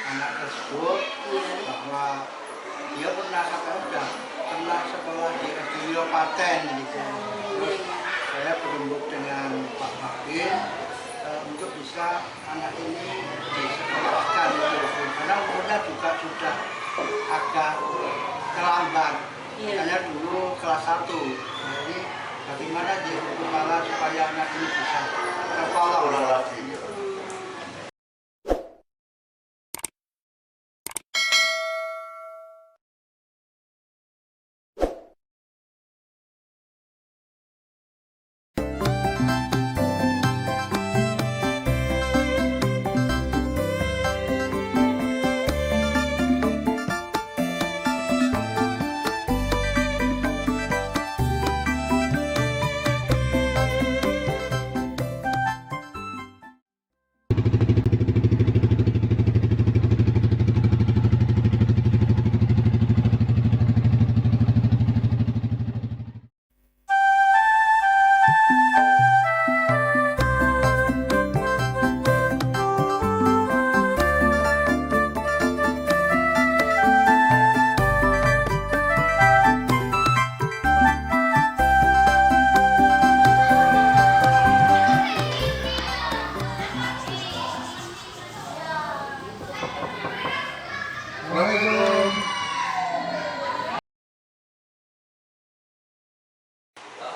anak tersebut bahwa dia pernah sekolah di SD Paten gitu. Terus saya berembuk dengan Pak Babin untuk bisa anak ini disekolahkan gitu. Karena umurnya juga sudah agak terlambat. Misalnya dulu kelas 1. Jadi bagaimana dia kepala supaya anak ini bisa tertolong lagi.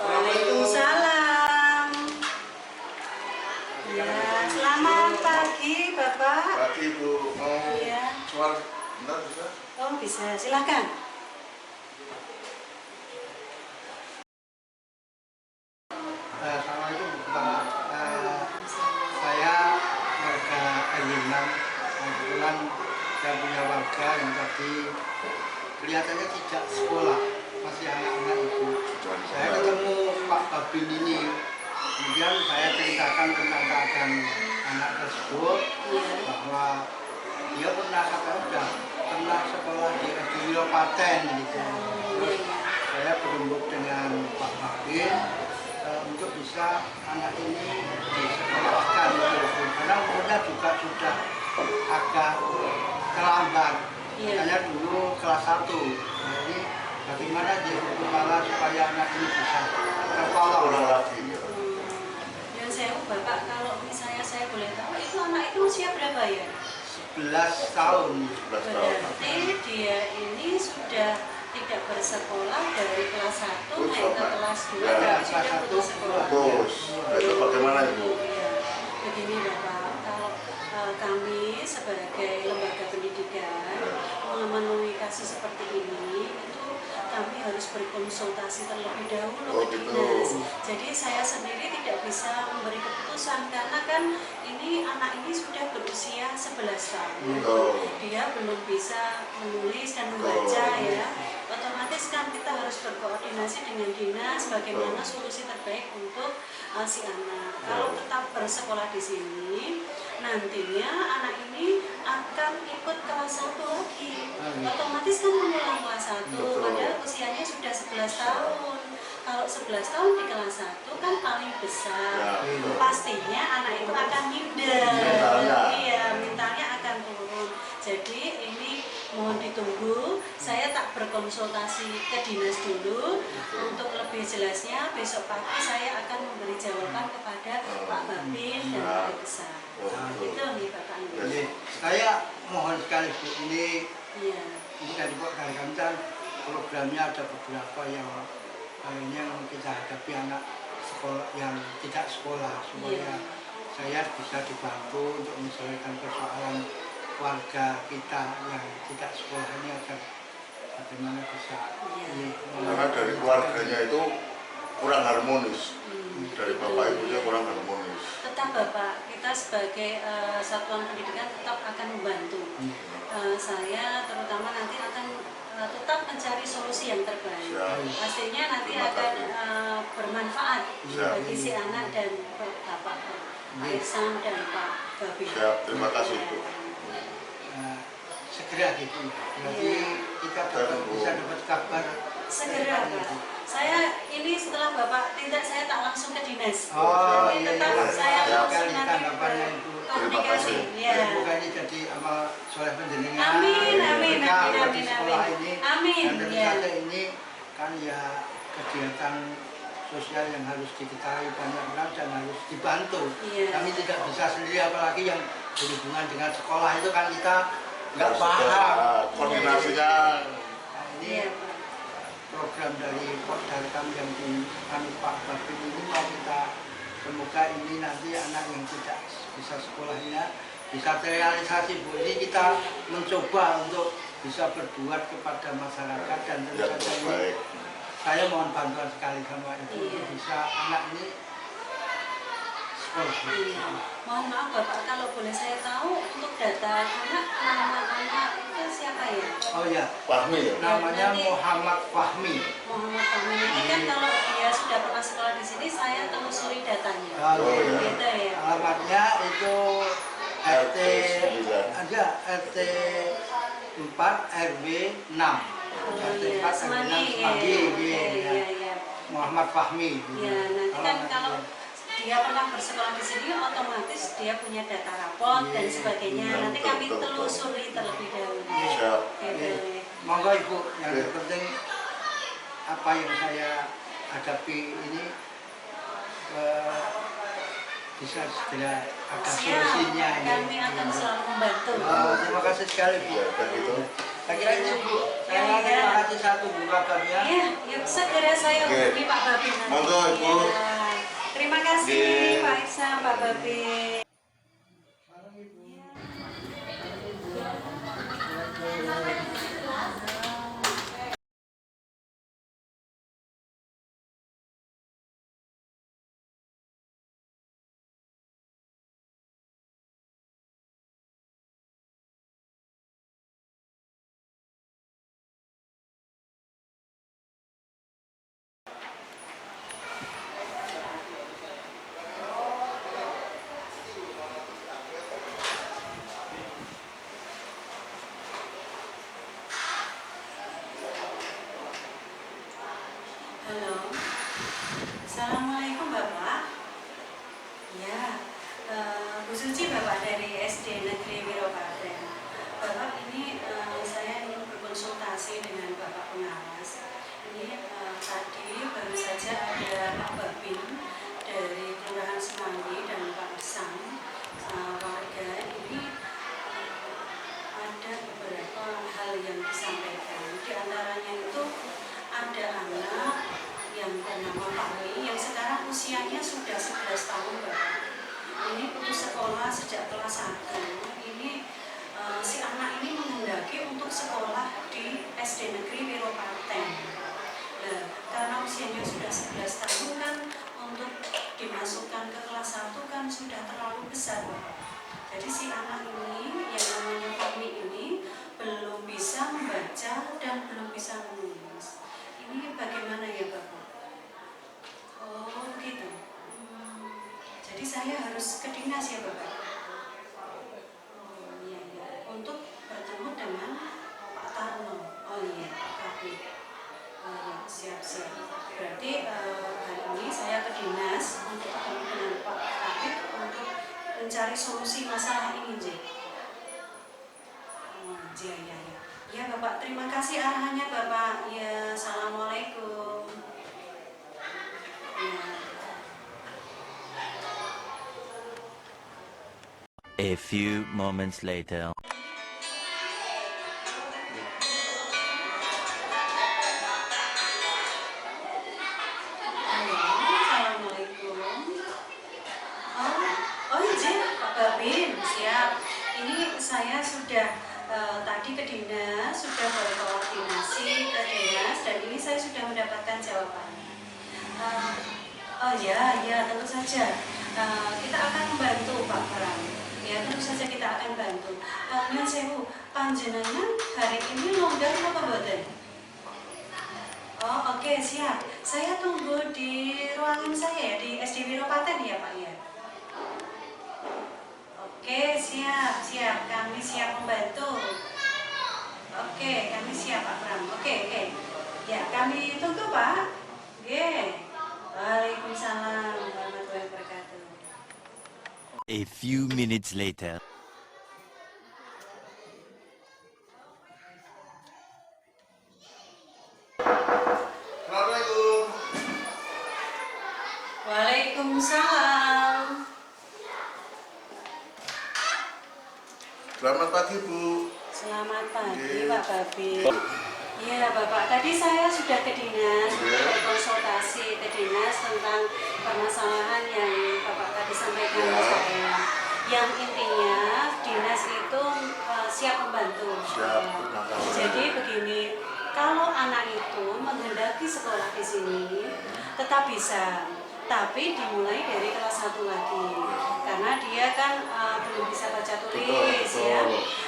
Waalaikumsalam. Ya, selamat pagi Bapak. Pagi Bu, mau suara bentar bisa? Oh bisa, silakan. Assalamualaikum Pak. Saya warga R6. Kebetulan saya punya warga yang tadi kelihatannya tidak sekolah, masih anak-anak itu. Saya ketemu Pak Babin ini, kemudian saya ceritakan tentang keadaan anak tersebut bahwa dia pernah sekolah di SD Paten gitu. Terus saya berembuk dengan Pak Babin untuk bisa anak ini disekolahkan gitu. Karena umurnya juga sudah agak terlambat. Misalnya dulu kelas 1. Jadi bagaimana dia kepala supaya anak ini bisa tertolong lagi. Dan saya Bapak, kalau misalnya saya boleh tahu, itu anak itu usia berapa ya? 11 tahun. Berarti dia ini sudah tidak bersekolah dari kelas 1 naik ke kelas 2 dan sudah putus sekolah. Itu bagaimana Ibu? Ya, begini Bapak, kalau kami sebagai lembaga pendidikan memenuhi kasus seperti ini, itu kami harus berkonsultasi terlebih dahulu ke dinas. Jadi saya sendiri tidak bisa memberi keputusan karena kan ini anak ini sudah berusia 11 tahun. Dia belum bisa menulis dan membaca ya. Otomatis kan kita harus berkoordinasi dengan dinas bagaimana solusi terbaik untuk si anak. Kalau tetap bersekolah di sini, nantinya anak ini akan ikut kelas 1 lagi. Otomatis kan mengulang kelas 1, padahal usianya sudah 11 tahun. Kalau 11 tahun di kelas 1 kan paling besar. Pastinya anak itu akan minder. Iya, mentalnya akan turun. Jadi ini mohon ditunggu, saya tak berkonsultasi ke dinas dulu. Untuk lebih jelasnya besok pagi saya akan memberi jawaban kepada Pak Babin dan Pak Besar. Itu nih Bapak. Jadi saya mohon sekali Bu, ini dari Pak Kancan programnya ada beberapa yang kita hadapi anak sekolah yang tidak sekolah, supaya saya bisa dibantu untuk menyelesaikan persoalan warga kita yang tidak sekolah ini agar bagaimana bisa karena dari keluarganya itu kurang harmonis, dari bapak ibunya kurang harmonis. Tetap Bapak, kita sebagai satuan pendidikan tetap akan membantu. Saya terutama nanti akan tetap mencari solusi yang terbaik. Pastinya nanti akan bermanfaat bagi si anak dan Bapak Pak Ihsan dan Pak Babin. Siap, terima kasih Bu. Segera gitu, berarti kita bisa dapat kabar segera Pak. Saya ini setelah Bapak tindak, saya tak langsung ke dinas. Oh tetap iya, saya langsung nanti tanggapannya itu. ke komunikasi. Ya. Semoga ini jadi amal soleh penjenengan. Amin, amin, amin, Di amin, sekolah amin. ini. Amin. Dan tentu Ya. saja ini kan ya kegiatan sosial yang harus diketahui banyak orang dan harus dibantu. Iya. Kami tidak bisa sendiri, apalagi yang berhubungan dengan sekolah itu kan kita nggak paham. Koordinasinya Nah, ini Iya, Pak. program dari Darkam yang di Pak Babin ini mau kita, semoga ini nanti anak yang tidak bisa sekolahnya bisa terrealisasi, Bu. Ini kita mencoba untuk bisa berbuat kepada masyarakat dan tentu ya, saja ini baik. saya mohon bantuan sekali sama Ibu Iya. untuk bisa anak ini sekolah. Iya. Mohon maaf Bapak, kalau boleh saya tahu untuk data anak, nama anak itu siapa ya? Oh ya, Fahmi ya? namanya nanti- Muhammad Fahmi. Muhammad Fahmi ini kan kalau dia sudah pernah sekolah di sini, saya telusuri datanya. Oh, iya. Gitu ya. Alamatnya itu RT RT9. ada RT 4 RW 6. Oh RT iya, 4 RW 6 Semanggi. Semanggi, Iya, iya. iya, iya. Muhammad Fahmi. Ya, nanti kan kalau dia pernah bersekolah di sini, otomatis dia punya data rapot dan sebagainya. Iya, Nanti kami betul, betul. telusuri terlebih dahulu. Siap. Gitu. Monggo Ibu, yang Oke. terpenting apa yang saya hadapi ini bisa segera ada solusinya. Siap, kami akan selalu membantu. Terima kasih sekali Bu. Ya, dan itu. Saya kira itu Bu. Saya Ya, terima ya. kasih satu Bu kabarnya. Iya, ya segera saya Oke. hubungi Pak Babin nanti. Monggo, Ibu. Iya. Terima kasih Oke. Pak Iksan, Pak Babin. Halo, Assalamualaikum Bapak. Ya, Bu Suci Bapak dari SD Negeri Wiropaten. Bapak ini saya ingin berkonsultasi dengan Bapak pengawas. Ini tadi baru saja ada Pak Babin dari Kelurahan Semanggi dan Pak Iksan warga ini ada beberapa hal yang disampaikan. Di antaranya itu ada anak yang bernama Fahmi yang sekarang usianya sudah 11 tahun Bapak. Ini putus sekolah sejak kelas 1. Ini si anak ini menghendaki untuk sekolah di SD Negeri Wiropaten. Nah, karena usianya sudah 11 tahun kan untuk dimasukkan ke kelas 1 kan sudah terlalu besar Bapak. Jadi si anak ini yang namanya Fahmi ini belum bisa membaca dan belum bisa menulis. Ini bagaimana ya Bapak? Oh begitu. Jadi saya harus ke dinas ya Bapak? Oh iya, iya. Untuk bertemu dengan Pak Tarno. Oh iya, Pak Kabit. Oh iya, siap-siap. Berarti hari ini saya ke dinas untuk bertemu dengan Pak Kabit untuk mencari solusi masalah ini, J. Oh iya, iya, iya. Ya Bapak, terima kasih arahannya Bapak. Ya, Assalamualaikum. Ya. A few moments later. Assalamualaikum. Oh izin Pak Babin, siap. Ini saya sudah tadi ke dinas, sudah berkoordinasi ke dinas dan ini saya sudah mendapatkan jawabannya. Oh ya, ya tentu saja. Kita akan membantu Pak Pram. Ya tentu saja kita akan bantu. Nyun sewu, panjenengan hari ini longgar apa mboten? Oh oke, siap. Saya tunggu di ruangan saya ya, di SD Wiropaten ya Pak ya. Oke, siap, siap. Kami siap membantu. Oke, kami siap Pak Pram. Oke. Ya, kami tunggu Pak. Oke. Waalaikumsalam warahmatullahi wabarakatuh. A few minutes later. Assalamualaikum. Waalaikumsalam. Selamat pagi Bu. Selamat pagi Oke. Pak Babi. Iya Bapak, tadi saya sudah ke dinas untuk konsultasi ke dinas tentang permasalahan yang Bapak tadi sampaikan ke saya. Yang intinya dinas itu siap membantu. Siap, terima kasih. Jadi begini, kalau anak itu menghendaki sekolah di sini tetap bisa, tapi dimulai dari kelas 1 lagi karena dia kan belum bisa baca tulis. Betul. Ya.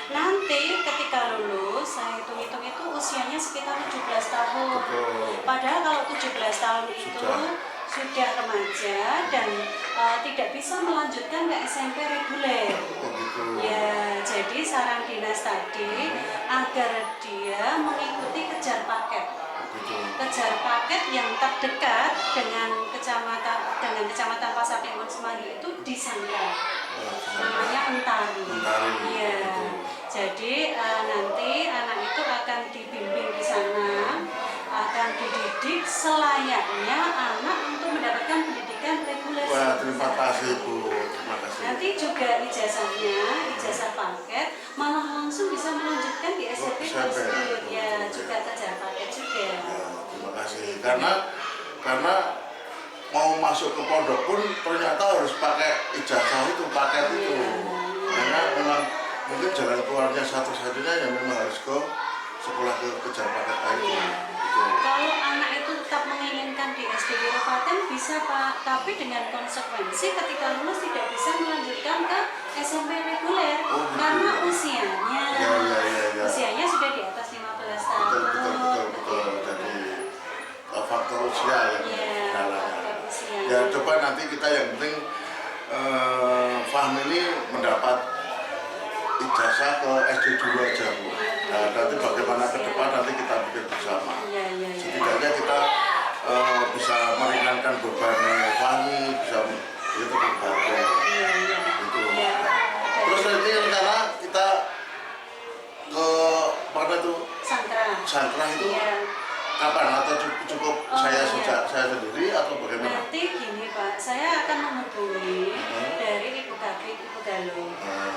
Nanti ketika lulus saya hitung-hitung itu usianya sekitar 17 tahun. Betul. Padahal kalau 17 tahun itu sudah remaja dan tidak bisa melanjutkan ke SMP reguler. Begitu. Ya, jadi saran dinas tadi agar dia mengikuti kejar paket. Begitu. Kejar paket yang terdekat dengan kecamatan Pasar Timur Semanggi itu di Sangka. Namanya Mentari. Mentari. Iya. Betul. Jadi nanti anak itu akan dibimbing di sana, akan dididik selayaknya anak untuk mendapatkan pendidikan reguler. Wah, terima kasih Bu. Terima kasih. Nanti juga ijazahnya, ijazah paket, malah langsung bisa melanjutkan di SMP tersebut. Ya, juga kejar paket juga. Ya, terima kasih. Karena mau masuk ke pondok pun ternyata harus pakai ijazah itu, paket itu. Karena memang mungkin jalan keluarnya satu-satunya yang memang harus ke sekolah ke kejar paket tadi. Gitu. Kalau anak itu tetap menginginkan di SD Kabupaten bisa Pak, tapi dengan konsekuensi ketika lulus tidak bisa melanjutkan ke SMP reguler karena usianya usianya sudah di atas 15 tahun. Betul. Jadi faktor usia yang jalannya. faktor usia. Ya coba nanti kita yang penting Fahmi ini mendapat ijazah ke SD dulu aja Bu. Nah, nanti bagaimana ke depan nanti kita pikir bersama. Iya. Setidaknya kita bisa meringankan beban Fahmi, bisa itu berbagai. Gitu. Iya. Terus nanti rencana kita ke mana tuh? Sangkrah itu Iya. kapan atau cukup saya sendiri atau bagaimana? Nanti gini Pak, saya akan menghubungi dari Ibu Kabit, Ibu Galuh.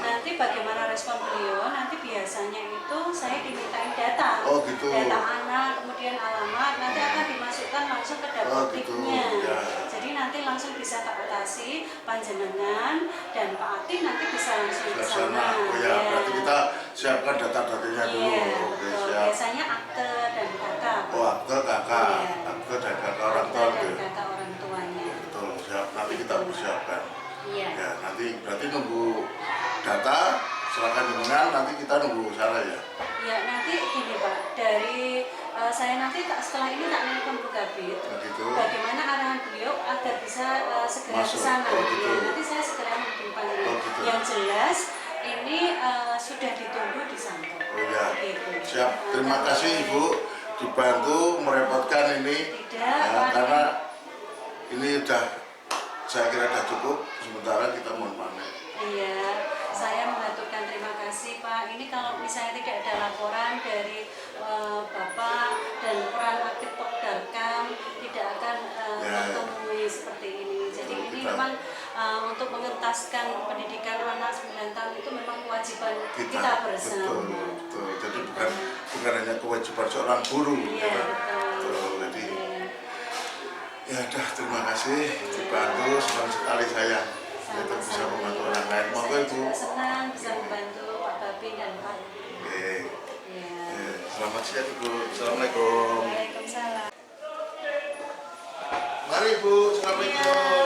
Nanti bagaimana respon beliau, nanti biasanya itu saya dimintain data. Oh gitu. Data anak, kemudian alamat, nanti akan dimasukkan langsung ke dapotiknya. Ya. Jadi nanti langsung bisa teratasi panjenengan dan Pak Ati nanti bisa langsung ke sana. Oh ya, berarti kita siapkan data-datanya dulu. Iya, Oke, betul. siap. Biasanya akte dan kakak. Oh, akte kakak, Iya. akte dan kakak orang tua. Akte dan kakak orang tuanya. Betul, siap. Nanti kita persiapkan. Iya. Ya, nanti berarti nunggu data, silakan dengan nanti kita nunggu sana ya. Ya nanti gini Pak, dari saya nanti setelah ini tak nelpon Bu Kabit. Begitu. Bagaimana arahan beliau agar bisa segera ke Masuk. sana. Oh, gitu. Ya, nanti saya segera menghubungi panjenengan. Oh, gitu. Yang jelas ini sudah ditunggu di sana. Oh ya, Gitu. siap. Terima kasih Ibu dibantu merepotkan ini. Tidak, Ya, Pak. karena ini udah saya kira sudah cukup. Sementara kita mohon pamit. Iya, saya mengaturkan terima kasih Pak. Ini kalau misalnya tidak ada laporan dari Bapak dan peran aktif Pokdarkam tidak akan menemui seperti ini. Jadi ini memang untuk mengentaskan pendidikan anak 9 tahun itu memang kewajiban kita bersama. Betul. Jadi bukan hanya kewajiban seorang guru. Iya, Ya, betul. Jadi Iya. ya udah terima kasih dibantu, senang sekali saya. Kita bisa membantu orang lain. Mau Saya Ibu? juga senang bisa membantu Pak Babi dan Pak. Oke. Ya. Selamat siang Ibu. Assalamualaikum. Waalaikumsalam. Mari Ibu, assalamualaikum.